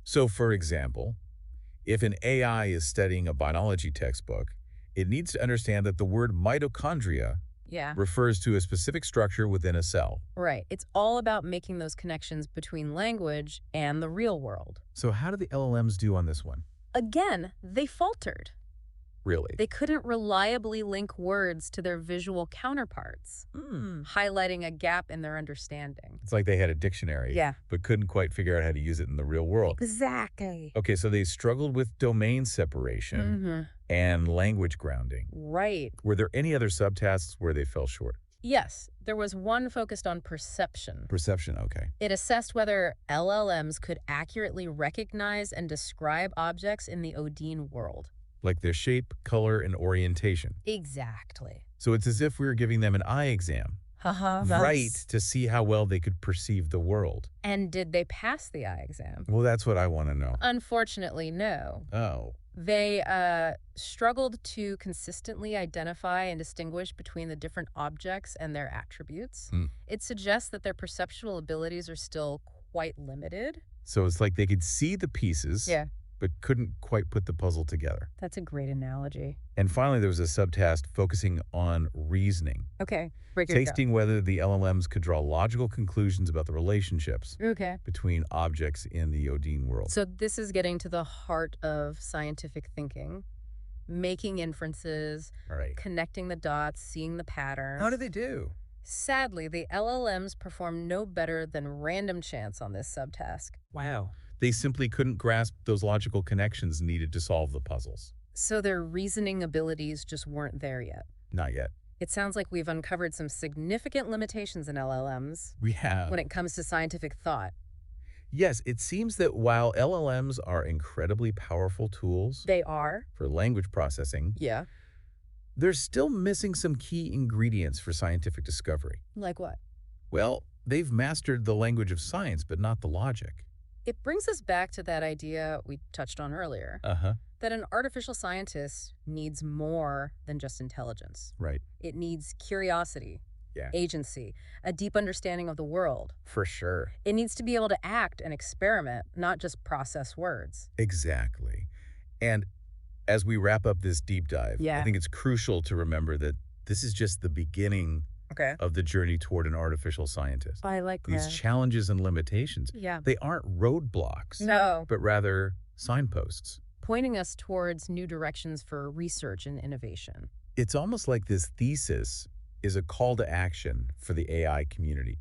So, for example, if an AI is studying a biology textbook, it needs to understand that the word mitochondria Yeah. refers to a specific structure within a cell. Right. It's all about making those connections between language and the real world. So how do the LLMs do on this one? Again, they faltered. Really? They couldn't reliably link words to their visual counterparts, highlighting a gap in their understanding. It's like they had a dictionary, Yeah. but couldn't quite figure out how to use it in the real world. Exactly. Okay, so they struggled with domain separation and language grounding. Right. Were there any other subtasks where they fell short? Yes, there was one focused on perception. Perception, okay. It assessed whether LLMs could accurately recognize and describe objects in the Odin world. Like their shape, color, and orientation. Exactly. So it's as if we were giving them an eye exam. Haha, Right, to see how well they could perceive the world. And did they pass the eye exam? Well, that's what I want to know. Unfortunately, no. Oh, They struggled to consistently identify and distinguish between the different objects and their attributes. It suggests that their perceptual abilities are still quite limited. so it's like they could see the pieces, Yeah, but couldn't quite put the puzzle together. that's a great analogy. And finally, there was a subtask focusing on reasoning, Okay, break it down. tasting whether the LLMs could draw logical conclusions about the relationships Okay. between objects in the Odin world. So this is getting to the heart of scientific thinking, making inferences, All right. connecting the dots, seeing the patterns. How do they do? Sadly, the LLMs perform no better than random chance on this subtask. Wow. They simply couldn't grasp those logical connections needed to solve the puzzles. So their reasoning abilities just weren't there yet. Not yet. It sounds like we've uncovered some significant limitations in LLMs We have. when it comes to scientific thought. Yes, it seems that while LLMs are incredibly powerful tools They are? for language processing, Yeah. they're still missing some key ingredients for scientific discovery. Like what? Well, they've mastered the language of science, but not the logic. It brings us back to that idea we touched on earlier, Uh-huh. that an artificial scientist needs more than just intelligence. Right. It needs curiosity, Yeah. agency, a deep understanding of the world. For sure. It needs to be able to act and experiment, not just process words. Exactly. And as we wrap up this deep dive, I Yeah. think it's crucial to remember that this is just the beginning Okay. of the journey toward an artificial scientist. I like These that. challenges and limitations, Yeah. they aren't roadblocks, No. but rather signposts. Pointing us towards new directions for research and innovation. It's almost like this thesis is a call to action for the AI community.